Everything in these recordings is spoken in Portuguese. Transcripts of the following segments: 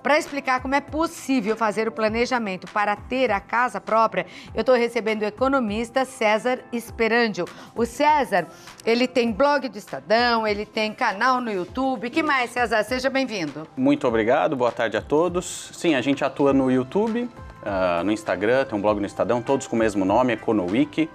Para explicar como é possível fazer o planejamento para ter a casa própria, eu estou recebendo o economista César Sperandio. O César, ele tem blog do Estadão, ele tem canal no YouTube. Que mais, César? Seja bem-vindo. Muito obrigado, boa tarde a todos. Sim, a gente atua no YouTube, no Instagram, tem um blog no Estadão, todos com o mesmo nome, EcoNoWeek.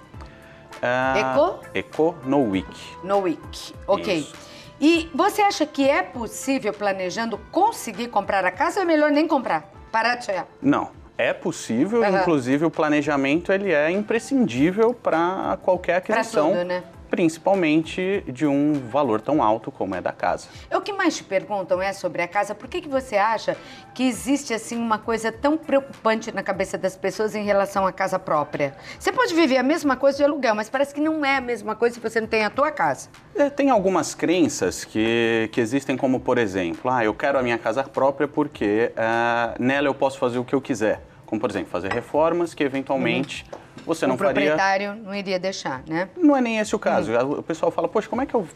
EcoNoWeek. NoWeek, ok. Isso. E você acha que é possível, planejando, conseguir comprar a casa ou é melhor nem comprar? Parar de sonhar? Não, é possível, inclusive o planejamento ele é imprescindível para qualquer aquisição. Para tudo, né? Principalmente de um valor tão alto como é da casa. O que mais te perguntam é sobre a casa. Por que você acha que existe assim uma coisa tão preocupante na cabeça das pessoas em relação à casa própria? Você pode viver a mesma coisa de aluguel, mas parece que não é a mesma coisa se você não tem a tua casa. Tem algumas crenças que existem, como por exemplo, eu quero a minha casa própria porque nela eu posso fazer o que eu quiser. Como por exemplo, fazer reformas que eventualmente você não faria... O proprietário não iria deixar, né? Não é nem esse o caso. O pessoal fala, poxa,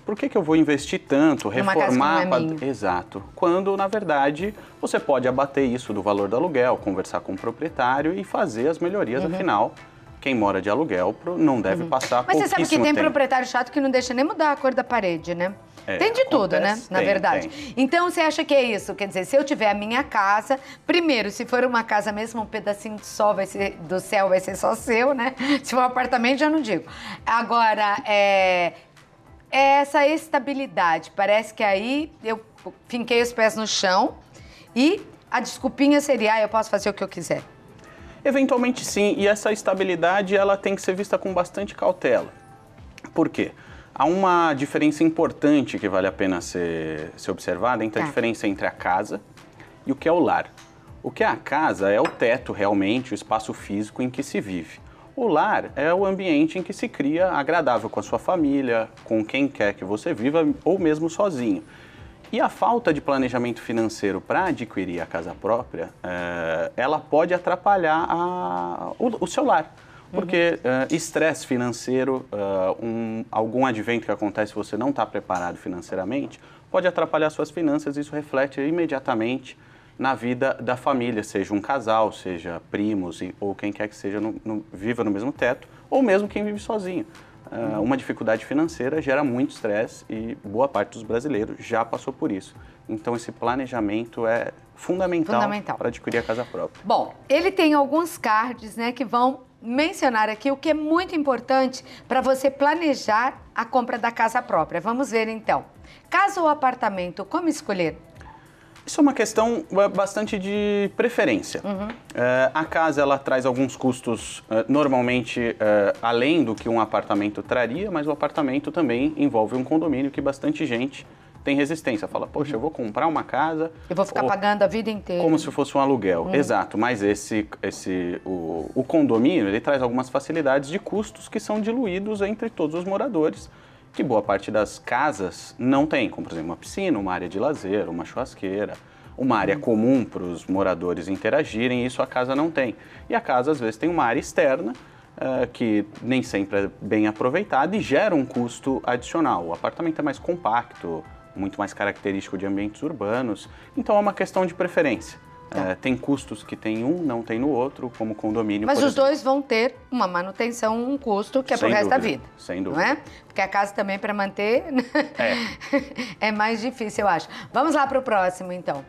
por que eu vou investir tanto, reformar... Uma casa que não é minha. Exato. Quando, na verdade, você pode abater isso do valor do aluguel, conversar com o proprietário e fazer as melhorias, afinal... Quem mora de aluguel não deve passar pouquíssimo tempo. Mas você sabe que tem proprietário chato que não deixa nem mudar a cor da parede, né? Tem de tudo, né? Na verdade. Tem. Então, você acha que é isso? Quer dizer, se eu tiver a minha casa, primeiro, se for uma casa mesmo, um pedacinho de sol do céu vai ser só seu, né? Se for um apartamento, já não digo. Agora, essa estabilidade. Parece que aí eu finquei os pés no chão e a desculpinha seria, eu posso fazer o que eu quiser. Eventualmente sim, e essa estabilidade ela tem que ser vista com bastante cautela. Por quê? Há uma diferença importante que vale a pena ser observada entre a diferença entre a casa e o que é o lar. O que é a casa é o teto realmente, o espaço físico em que se vive. O lar é o ambiente em que se cria agradável com a sua família, com quem quer que você viva ou mesmo sozinho. E a falta de planejamento financeiro para adquirir a casa própria, ela pode atrapalhar o seu lar. Porque estresse financeiro, algum advento que acontece se você não está preparado financeiramente, pode atrapalhar suas finanças e isso reflete imediatamente na vida da família, seja um casal, seja primos ou quem quer que seja, viva no mesmo teto, ou mesmo quem vive sozinho. Uma dificuldade financeira gera muito estresse e boa parte dos brasileiros já passou por isso. Então, esse planejamento é fundamental. Para adquirir a casa própria. Bom, ele tem alguns cards, né, que vão mencionar aqui o que é muito importante para você planejar a compra da casa própria. Vamos ver, então. Casa ou apartamento, como escolher? Isso é uma questão bastante de preferência. A casa ela traz alguns custos, normalmente, além do que um apartamento traria, mas o apartamento também envolve um condomínio que bastante gente tem resistência. Fala, poxa, eu vou comprar uma casa... Eu vou ficar pagando a vida inteira. Como se fosse um aluguel. Exato, mas o condomínio ele traz algumas facilidades de custos que são diluídos entre todos os moradores, que boa parte das casas não tem, como por exemplo uma piscina, uma área de lazer, uma churrasqueira, uma área comum para os moradores interagirem, e isso a casa não tem. E a casa às vezes tem uma área externa, que nem sempre é bem aproveitada e gera um custo adicional. O apartamento é mais compacto, muito mais característico de ambientes urbanos, então é uma questão de preferência. Tem custos que tem um, não tem no outro, como condomínio. Mas os dois vão ter uma manutenção, um custo que é pro resto da vida. Sem dúvida. Não é? Porque a casa também, para manter, é mais difícil, eu acho. Vamos lá para o próximo, então.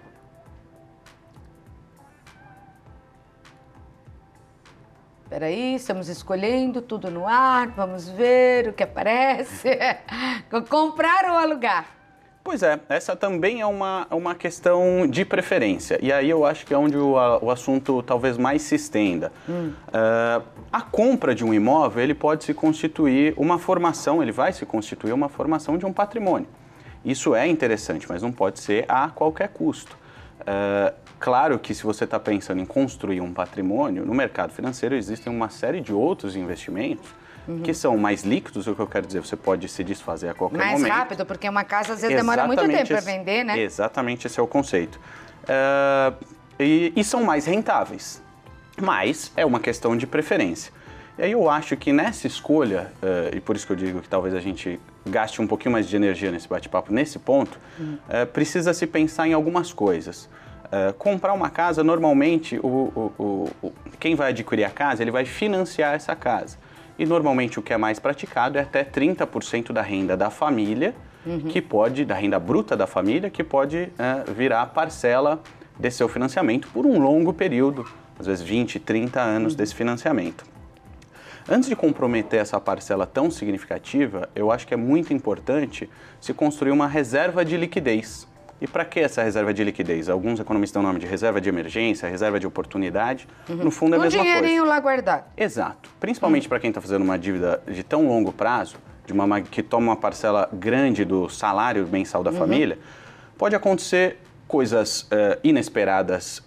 Espera aí, estamos escolhendo tudo no ar, vamos ver o que aparece. Comprar ou alugar? Pois é, essa também é uma questão de preferência. E aí eu acho que é onde o assunto talvez mais se estenda. A compra de um imóvel, ele pode se constituir uma formação, ele vai se constituir uma formação de um patrimônio. Isso é interessante, mas não pode ser a qualquer custo. Claro que se você está pensando em construir um patrimônio, no mercado financeiro existem uma série de outros investimentos que são mais líquidos, o que eu quero dizer, você pode se desfazer a qualquer momento. Mais rápido, porque uma casa às vezes demora muito tempo para vender, né? Exatamente, esse é o conceito. E são mais rentáveis, mas é uma questão de preferência. E aí eu acho que nessa escolha, e por isso que eu digo que talvez a gente gaste um pouquinho mais de energia nesse bate-papo, nesse ponto, precisa se pensar em algumas coisas. comprar uma casa, normalmente, quem vai adquirir a casa, ele vai financiar essa casa. E normalmente o que é mais praticado é até 30% da renda da família, que pode, da renda bruta da família, que pode virar parcela desse seu financiamento por um longo período, às vezes 20, 30 anos desse financiamento. Antes de comprometer essa parcela tão significativa, eu acho que é muito importante se construir uma reserva de liquidez. E para que essa reserva de liquidez? Alguns economistas dão o nome de reserva de emergência, reserva de oportunidade. No fundo é a mesma coisa. Um dinheirinho lá guardado. Exato. Principalmente para quem está fazendo uma dívida de tão longo prazo, que toma uma parcela grande do salário mensal da família, pode acontecer coisas inesperadas,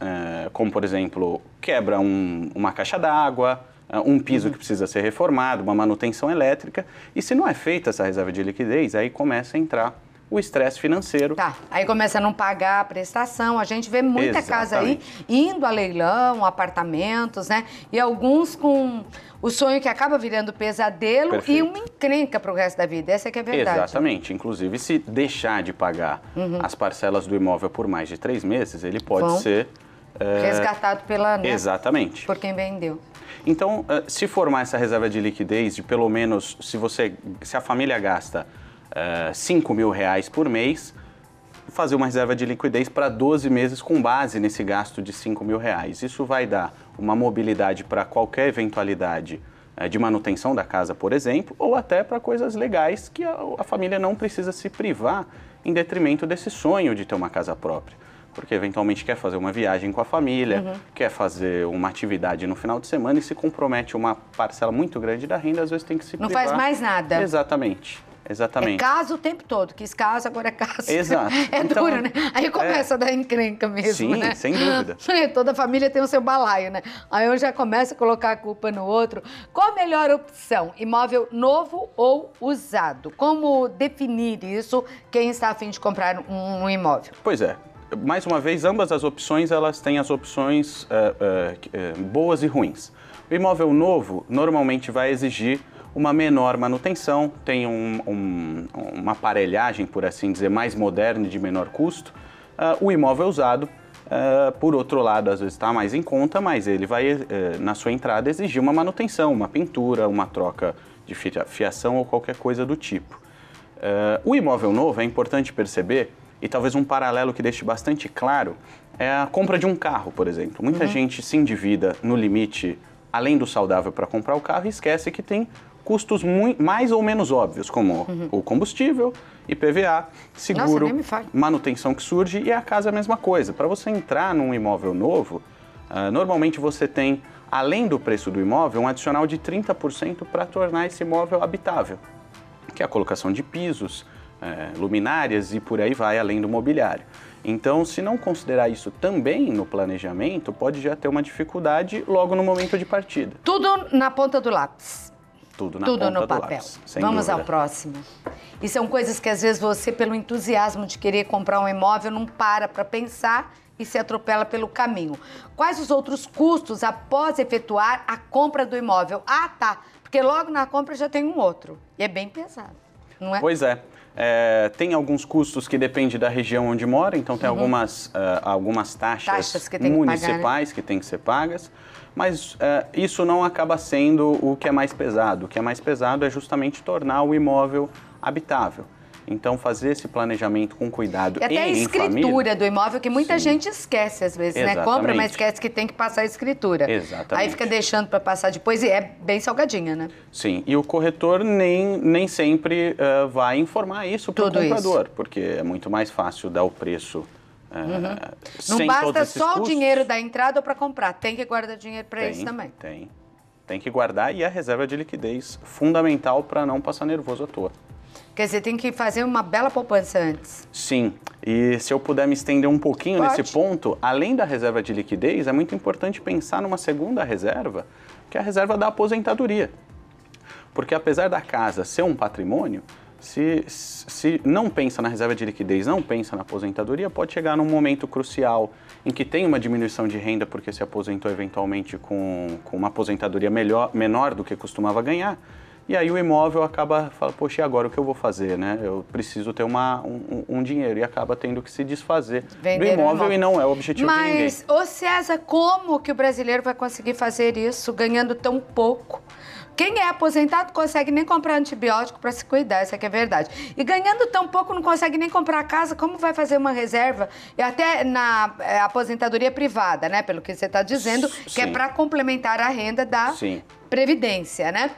como, por exemplo, quebra uma caixa d'água, um piso que precisa ser reformado, uma manutenção elétrica. E se não é feita essa reserva de liquidez, aí começa a entrar o estresse financeiro. Tá, aí começa a não pagar a prestação. A gente vê muita casa aí indo a leilão, apartamentos, né? E alguns com o sonho que acaba virando pesadelo. Perfeito. E uma encrenca para o resto da vida. Essa é que é a verdade. Exatamente. Inclusive, se deixar de pagar as parcelas do imóvel por mais de 3 meses, ele pode ser... resgatado pela... Né? Exatamente. Por quem vendeu. Então, se formar essa reserva de liquidez de pelo menos, se a família gasta R$5.000 por mês, fazer uma reserva de liquidez para 12 meses com base nesse gasto de R$5.000. Isso vai dar uma mobilidade para qualquer eventualidade de manutenção da casa, por exemplo, ou até para coisas legais que a família não precisa se privar em detrimento desse sonho de ter uma casa própria. Porque eventualmente quer fazer uma viagem com a família, quer fazer uma atividade no final de semana e se compromete uma parcela muito grande da renda, às vezes tem que se privar. Não faz mais nada. Exatamente. Exatamente. É caso o tempo todo, quis caso, agora é caso. Exato. É então, duro, né? Aí começa a dar encrenca mesmo, sim, né? Sem dúvida. Toda família tem o seu balaio, né? Aí eu já começo a colocar a culpa no outro. Qual a melhor opção? Imóvel novo ou usado? Como definir isso, quem está a fim de comprar um imóvel? Pois é. Mais uma vez, ambas as opções, elas têm as opções boas e ruins. O imóvel novo normalmente vai exigir uma menor manutenção, tem uma aparelhagem, por assim dizer, mais moderna e de menor custo. O imóvel usado, por outro lado, às vezes está mais em conta, mas ele vai, na sua entrada, exigir uma manutenção, uma pintura, uma troca de fiação ou qualquer coisa do tipo. O imóvel novo, é importante perceber, e talvez um paralelo que deixe bastante claro, é a compra de um carro, por exemplo. Muita gente se endivida no limite, além do saudável, para comprar o carro e esquece que tem custos mais ou menos óbvios, como o combustível, IPVA, seguro, manutenção que surge, e a casa é a mesma coisa. Para você entrar num imóvel novo, normalmente você tem, além do preço do imóvel, um adicional de 30% para tornar esse imóvel habitável, que é a colocação de pisos, luminárias e por aí vai, além do mobiliário. Então, se não considerar isso também no planejamento, pode já ter uma dificuldade logo no momento de partida. Tudo na ponta do lápis. Tudo na ponta no do papel. lápis, sem Vamos dúvida. ao próximo. E são coisas que às vezes você, pelo entusiasmo de querer comprar um imóvel, não para pensar e se atropela pelo caminho. Quais os outros custos após efetuar a compra do imóvel? Ah, tá. Porque logo na compra já tem um outro. E é bem pesado, não é? Pois é. Tem alguns custos que dependem da região onde mora, então tem algumas taxas que municipais que têm que ser pagas, mas isso não acaba sendo o que é mais pesado. O que é mais pesado é justamente tornar o imóvel habitável. Então, fazer esse planejamento com cuidado e até a escritura do imóvel, que muita gente esquece às vezes, né? Compra, mas esquece que tem que passar a escritura. Exatamente. Aí fica deixando para passar depois e é bem salgadinha, né? Sim, e o corretor nem sempre vai informar isso para o comprador, porque é muito mais fácil dar o preço Não basta só o dinheiro da entrada para comprar, tem que guardar dinheiro para isso também. Tem que guardar, e a reserva de liquidez fundamental para não passar nervoso à toa. Quer dizer, tem que fazer uma bela poupança antes. Sim, e se eu puder me estender um pouquinho nesse ponto, além da reserva de liquidez, é muito importante pensar numa segunda reserva, que é a reserva da aposentadoria. Porque apesar da casa ser um patrimônio, se não pensa na reserva de liquidez, não pensa na aposentadoria, pode chegar num momento crucial em que tem uma diminuição de renda porque se aposentou eventualmente com uma aposentadoria menor do que costumava ganhar. E aí o imóvel acaba, fala, poxa, e agora o que eu vou fazer, né? Eu preciso ter um dinheiro e acaba tendo que se desfazer do imóvel e não é o objetivo de ninguém. Mas, ô César, como que o brasileiro vai conseguir fazer isso ganhando tão pouco? Quem é aposentado não consegue nem comprar antibiótico para se cuidar, essa que é a verdade. E ganhando tão pouco não consegue nem comprar casa, como vai fazer uma reserva? E até na aposentadoria privada, né? Pelo que você está dizendo, que é para complementar a renda da Previdência, né?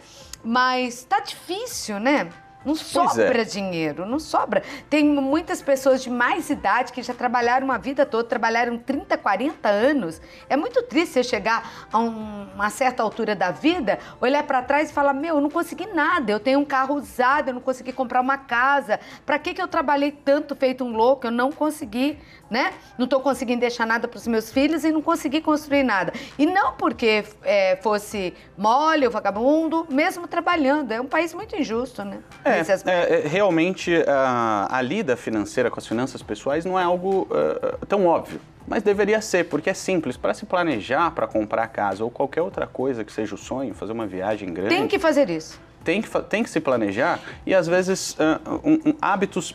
Mas tá difícil, né? Não sobra dinheiro, não sobra. Tem muitas pessoas de mais idade que já trabalharam uma vida toda, trabalharam 30, 40 anos. É muito triste você chegar a uma certa altura da vida, olhar para trás e falar, meu, eu não consegui nada, eu tenho um carro usado, eu não consegui comprar uma casa. Para que eu trabalhei tanto feito um louco? Eu não consegui, né? Não estou conseguindo deixar nada para os meus filhos e não consegui construir nada. E não porque fosse mole ou vagabundo, mesmo trabalhando. É um país muito injusto, né? Realmente, a lida financeira com as finanças pessoais não é algo tão óbvio. Mas deveria ser, porque é simples. Para se planejar, para comprar casa ou qualquer outra coisa que seja o sonho, fazer uma viagem grande... Tem que fazer isso. Tem que se planejar e, às vezes,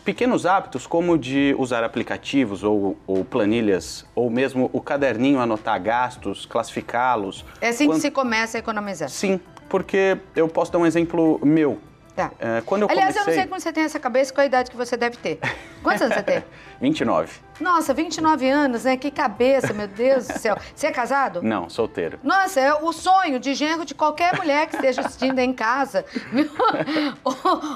pequenos hábitos, como de usar aplicativos ou planilhas, ou mesmo o caderninho, anotar gastos, classificá-los. É assim que se começa a economizar. Sim, porque eu posso dar um exemplo meu. Tá. Quando eu Aliás, comecei... eu não sei como você tem essa cabeça, qual a idade que você deve ter. Quantos anos você tem? 29. Nossa, 29 anos, né? Que cabeça, meu Deus do céu. Você é casado? Não, solteiro. Nossa, é o sonho de genro de qualquer mulher que esteja assistindo em casa.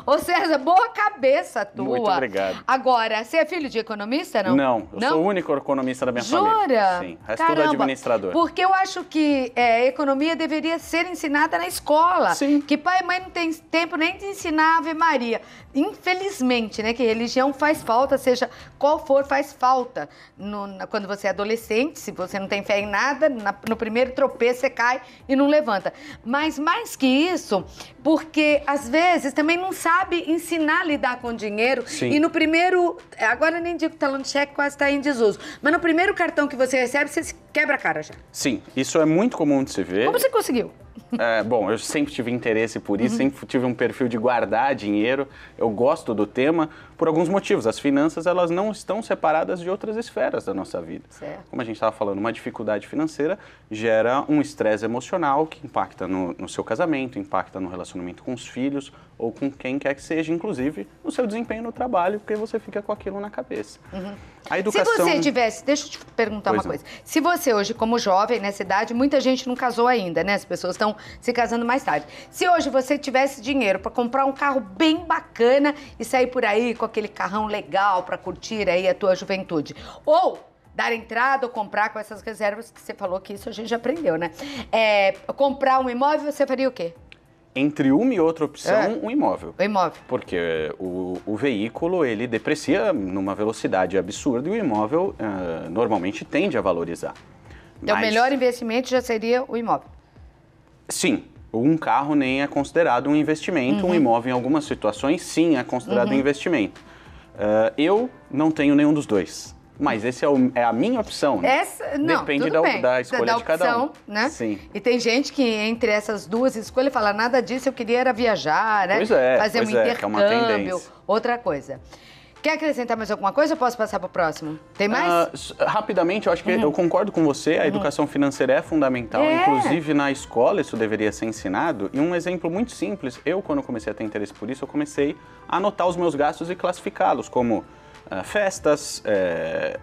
Ô César, boa cabeça tua. Muito obrigado. Agora, você é filho de economista, não? Não, eu sou o único economista da minha família. Jura? Sim, o resto tudo é administrador. Porque eu acho que economia deveria ser ensinada na escola. Sim. Que pai e mãe não tem tempo nem de ensinar a Ave Maria. Infelizmente, né? Que religião faz falta, seja qual for, faz falta. Quando você é adolescente, se você não tem fé em nada, no primeiro tropeço você cai e não levanta. Mas mais que isso, porque às vezes também não sabe ensinar a lidar com dinheiro. Sim. E no primeiro, agora eu nem digo que talão de cheque quase está em desuso, mas no primeiro cartão que você recebe, você se quebra a cara já. Sim, isso é muito comum de se ver. Como você conseguiu? Bom, eu sempre tive interesse por isso, sempre tive um perfil de guardar dinheiro. Eu gosto do tema por alguns motivos. As finanças, elas não estão separadas de outras esferas da nossa vida. Certo. Como a gente estava falando, uma dificuldade financeira gera um estresse emocional que impacta no seu casamento, impacta no relacionamento com os filhos ou com quem quer que seja, inclusive no seu desempenho no trabalho, porque você fica com aquilo na cabeça. A educação... Se você tivesse... Deixa eu te perguntar uma coisa. Se você hoje, como jovem, nessa idade, muita gente não casou ainda, né? As pessoas estão se casando mais tarde. Se hoje você tivesse dinheiro para comprar um carro bem bacana e sair por aí com aquele carrão legal para curtir aí a tua juventude, ou dar entrada ou comprar com essas reservas que você falou que isso a gente já aprendeu, né? Comprar um imóvel, você faria o quê? Entre uma e outra opção, um imóvel. O imóvel. Porque o veículo, ele deprecia numa velocidade absurda e o imóvel normalmente tende a valorizar. Então, o melhor investimento já seria o imóvel. Sim. Um carro nem é considerado um investimento, um imóvel em algumas situações sim é considerado um investimento. Eu não tenho nenhum dos dois. Mas esse é a minha opção, né? Depende da escolha de cada um. Né? Sim. E tem gente que entre essas duas escolhas fala, nada disso, eu queria era viajar, né? Pois é, fazer um intercâmbio, que é uma tendência. Outra coisa. Quer acrescentar mais alguma coisa ou posso passar para o próximo? Tem mais? Rapidamente, eu acho que eu concordo com você, a educação financeira é fundamental, inclusive na escola isso deveria ser ensinado. E um exemplo muito simples, quando comecei a ter interesse por isso, eu comecei a anotar os meus gastos e classificá-los, como festas,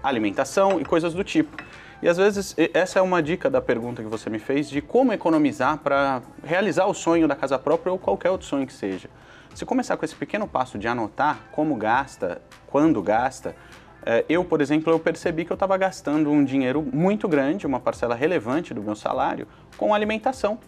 alimentação e coisas do tipo. E às vezes, essa é uma dica da pergunta que você me fez, de como economizar para realizar o sonho da casa própria ou qualquer outro sonho que seja. Se começar com esse pequeno passo de anotar como gasta, quando gasta, por exemplo, eu percebi que eu estava gastando um dinheiro muito grande, uma parcela relevante do meu salário, com alimentação.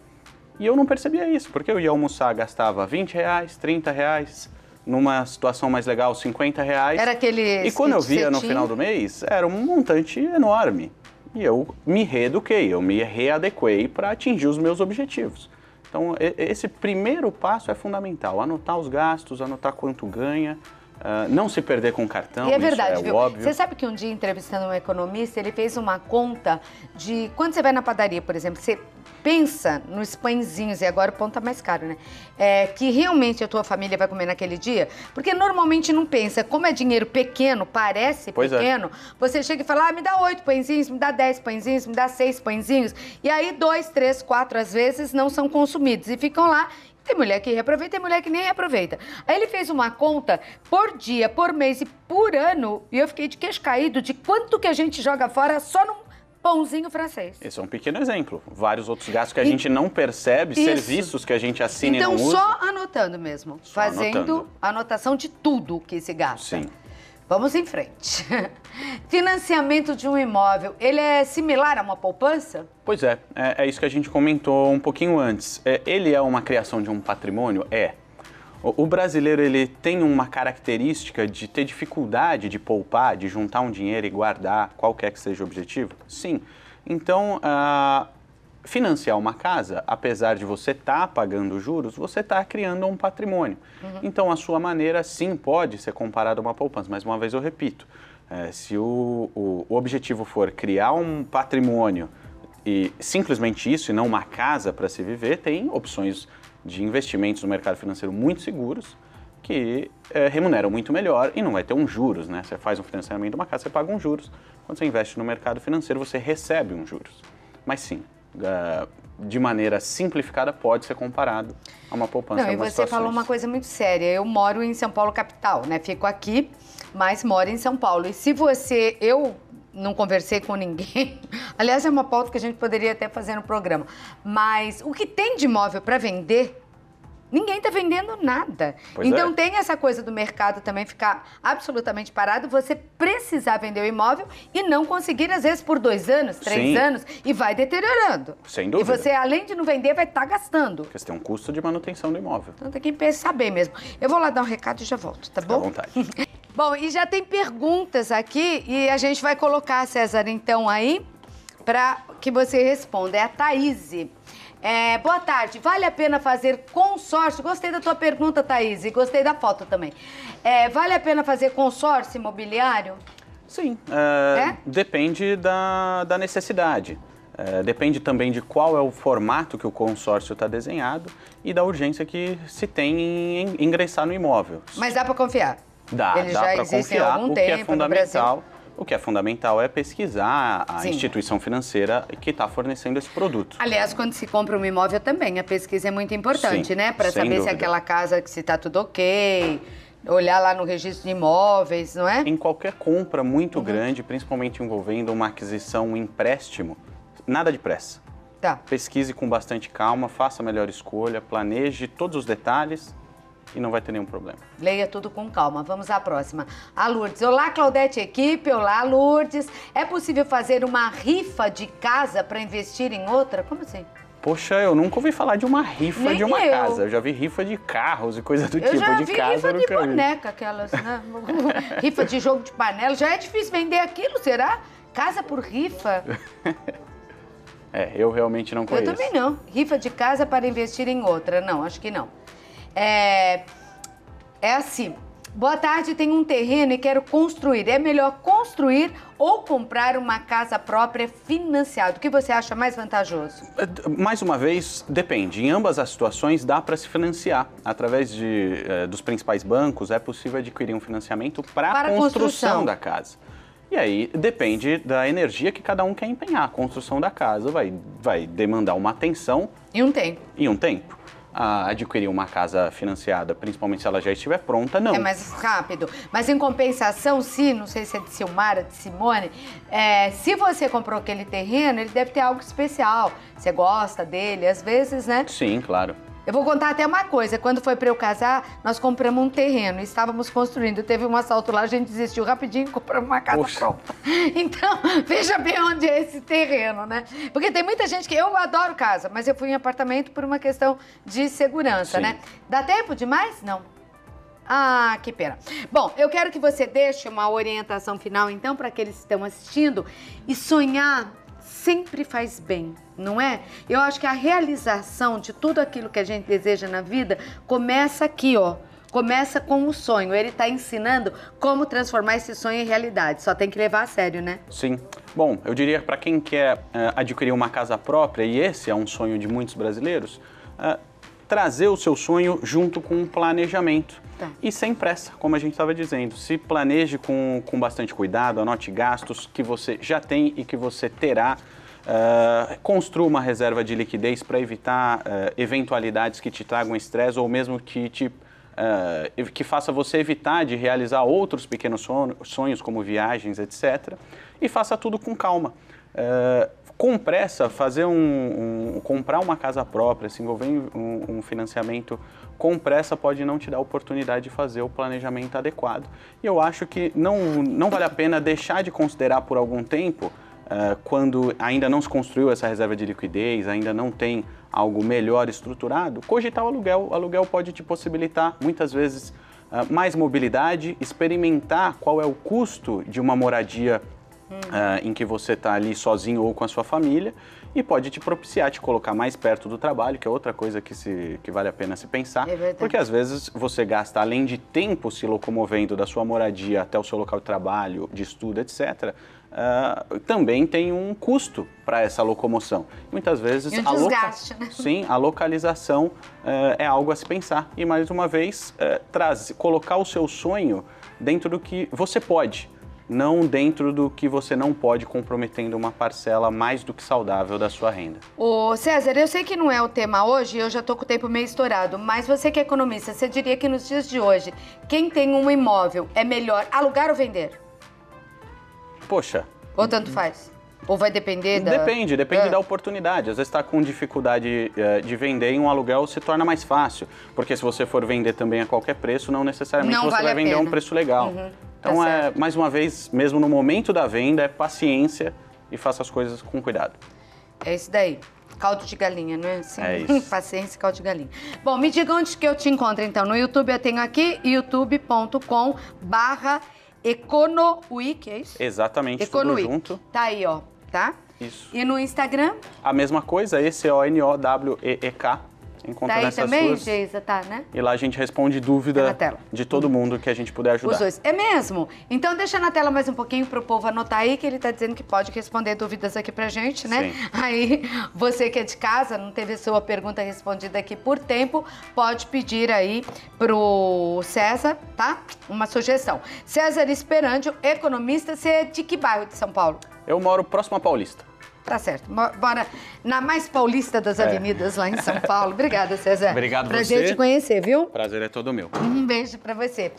E eu não percebia isso, porque eu ia almoçar, gastava R$20, R$30, numa situação mais legal, R$50. Era aquele... E quando eu via no final do mês, era um montante enorme. E eu me reeduquei, eu me readequei para atingir os meus objetivos. Então, esse primeiro passo é fundamental, anotar os gastos, anotar quanto ganha, não se perder com o cartão, e é verdade, isso é viu? óbvio. Você sabe que um dia, entrevistando um economista, ele fez uma conta de quando você vai na padaria, por exemplo, você pensa nos pãezinhos, e agora o pão tá mais caro, né? Que realmente a tua família vai comer naquele dia, porque normalmente não pensa, como é dinheiro pequeno, parece pequeno, você chega e fala, me dá 8 pãezinhos, me dá 10 pãezinhos, me dá 6 pãezinhos, e aí 2, 3, 4 às vezes não são consumidos e ficam lá. Tem mulher que reaproveita, tem mulher que nem reaproveita. Aí ele fez uma conta por dia, por mês e por ano, e eu fiquei de queixo caído de quanto que a gente joga fora só num pãozinho francês. Esse é um pequeno exemplo. Vários outros gastos que a gente não percebe, serviços que a gente assina e não usa. Então, só anotando mesmo. Fazendo anotação de tudo que se gasta. Sim. Vamos em frente. Financiamento de um imóvel, ele é similar a uma poupança? Pois é isso que a gente comentou um pouquinho antes. Ele é uma criação de um patrimônio? É. O brasileiro, ele tem uma característica de ter dificuldade de poupar, de juntar um dinheiro e guardar, qualquer que seja o objetivo? Sim. Então, financiar uma casa, apesar de você estar pagando juros, você está criando um patrimônio. Então, a sua maneira, sim, pode ser comparada a uma poupança. Mas, uma vez eu repito, se o objetivo for criar um patrimônio e simplesmente isso, e não uma casa para se viver, tem opções de investimentos no mercado financeiro muito seguros que remuneram muito melhor e não vai ter um juros, né? Você faz um financiamento de uma casa, você paga um juros. Quando você investe no mercado financeiro, você recebe um juros. Mas sim, de maneira simplificada, pode ser comparado a uma poupança. Não, e você falou uma coisa muito séria. Eu moro em São Paulo, capital, né? Fico aqui, mas moro em São Paulo. E se eu não conversei com ninguém, aliás, é uma pauta que a gente poderia até fazer no programa, mas o que tem de imóvel para vender, ninguém está vendendo nada. Então tem essa coisa do mercado também ficar absolutamente parado, você precisar vender o imóvel e não conseguir, às vezes, por 2 anos, 3 anos, e vai deteriorando. Sem dúvida. E você, além de não vender, vai estar gastando. Porque você tem um custo de manutenção do imóvel. Então tem que pensar bem mesmo. Eu vou lá dar um recado e já volto, tá bom? Fica à vontade. Bom, e já tem perguntas aqui e a gente vai colocar, César, então, aí, para que você responda. É a Thaís. Boa tarde, vale a pena fazer consórcio? Gostei da tua pergunta, Thaís, e gostei da foto também. Vale a pena fazer consórcio imobiliário? Sim, depende da necessidade. Depende também de qual é o formato que o consórcio está desenhado e da urgência que se tem em ingressar no imóvel. Mas dá para confiar? Dá para confiar. O que é fundamental, o que é fundamental é pesquisar a instituição financeira que está fornecendo esse produto. Aliás, quando se compra um imóvel também, a pesquisa é muito importante, né? Para saber se aquela casa, se está tudo ok, olhar lá no registro de imóveis, não é? Em qualquer compra muito grande, principalmente envolvendo uma aquisição, um empréstimo, nada de pressa. Tá. Pesquise com bastante calma, faça a melhor escolha, planeje todos os detalhes e não vai ter nenhum problema. Leia tudo com calma. Vamos à próxima. A Lourdes. Olá, Claudete equipe. Olá, Lourdes. É possível fazer uma rifa de casa para investir em outra? Como assim? Poxa, eu nunca ouvi falar de uma rifa de uma casa. Eu já vi rifa de carros e coisa do tipo. De casa, eu já vi rifa de boneca, aquelas, né? Rifa de jogo de panela. Já é difícil vender aquilo, será? Casa por rifa? Eu realmente não conheço. Eu também não. Rifa de casa para investir em outra. Não, acho que não. Assim, boa tarde, tenho um terreno e quero construir. É melhor construir ou comprar uma casa própria financiada? O que você acha mais vantajoso? Mais uma vez, depende. Em ambas as situações, dá para se financiar. Através dos principais bancos, é possível adquirir um financiamento para a construção da casa. E aí, depende da energia que cada um quer empenhar. A construção da casa vai demandar uma atenção... E um tempo. E um tempo. Adquirir uma casa financiada, principalmente se ela já estiver pronta, não. É mais rápido. Mas em compensação, não sei se é de Silmara, de Simone, se você comprou aquele terreno, ele deve ter algo especial. Você gosta dele, às vezes, né? Sim, claro. Eu vou contar até uma coisa. Quando foi para eu casar, nós compramos um terreno, estávamos construindo. Teve um assalto lá, a gente desistiu rapidinho e compramos uma casa pronta. Então, veja bem onde é esse terreno, né? Porque tem muita gente que... Eu adoro casa, mas eu fui em apartamento por uma questão de segurança, né? Dá tempo demais? Não. Ah, que pena. Bom, eu quero que você deixe uma orientação final, então, para aqueles que estão assistindo. E sonhar sempre faz bem, não é? Eu acho que a realização de tudo aquilo que a gente deseja na vida começa aqui, ó. Começa com o sonho. Ele está ensinando como transformar esse sonho em realidade. Só tem que levar a sério, né? Sim. Bom, eu diria para quem quer adquirir uma casa própria, e esse é um sonho de muitos brasileiros, trazer o seu sonho junto com um planejamento. Tá. E sem pressa, como a gente estava dizendo. Se planeje com bastante cuidado, anote gastos que você já tem e que você terá. Construa uma reserva de liquidez para evitar eventualidades que te tragam estresse ou mesmo que faça você evitar de realizar outros pequenos sonhos, como viagens, etc. E faça tudo com calma. Com pressa, comprar uma casa própria, se envolver em um financiamento com pressa pode não te dar a oportunidade de fazer o planejamento adequado. E eu acho que não vale a pena deixar de considerar por algum tempo, quando ainda não se construiu essa reserva de liquidez, ainda não tem algo melhor estruturado, cogitar o aluguel. O aluguel pode te possibilitar, muitas vezes, mais mobilidade, experimentar qual é o custo de uma moradia em que você está ali sozinho ou com a sua família e pode te propiciar, te colocar mais perto do trabalho, que é outra coisa que vale a pena se pensar, porque às vezes você gasta, além de tempo se locomovendo da sua moradia até o seu local de trabalho, de estudo, etc., também tem um custo para essa locomoção. Muitas vezes e um desgaste, né? Sim, a localização é algo a se pensar. E mais uma vez, colocar o seu sonho dentro do que você pode, não dentro do que você não pode, comprometendo uma parcela mais do que saudável da sua renda. Ô César, eu sei que não é o tema hoje, eu já tô com o tempo meio estourado, mas você que é economista, você diria que nos dias de hoje, quem tem um imóvel é melhor alugar ou vender? Poxa. Ou tanto faz? Ou vai depender da... Depende da oportunidade. Às vezes está com dificuldade de vender e um aluguel se torna mais fácil. Porque se você for vender também a qualquer preço, não necessariamente você vai vender a um preço legal. Então, mais uma vez, mesmo no momento da venda, é paciência e faça as coisas com cuidado. É isso daí. Caldo de galinha, não é assim? É isso. Paciência, caldo de galinha. Bom, me diga onde que eu te encontro, então. No YouTube eu tenho aqui, youtube.com/EconoWeek, é isso? Exatamente, tudo junto. Tá aí, ó, tá? Isso. E no Instagram? A mesma coisa, ECONOWEEK. Encontra Tá aí nessas também, duas. Geisa, tá, né? E lá a gente responde dúvida de todo mundo que a gente puder ajudar. Os dois. É mesmo? Então deixa na tela mais um pouquinho pro povo anotar aí, que ele tá dizendo que pode responder dúvidas aqui pra gente, né? Sim. Aí, você que é de casa, não teve a sua pergunta respondida aqui por tempo, pode pedir aí pro César, tá? Uma sugestão. César Esperandio, economista, você é de que bairro de São Paulo? Eu moro próximo à Paulista. Tá certo. Bora na mais paulista das avenidas lá em São Paulo. Obrigada, César. Obrigado, Prazer você. te conhecer, viu? Prazer é todo meu. Um beijo pra você.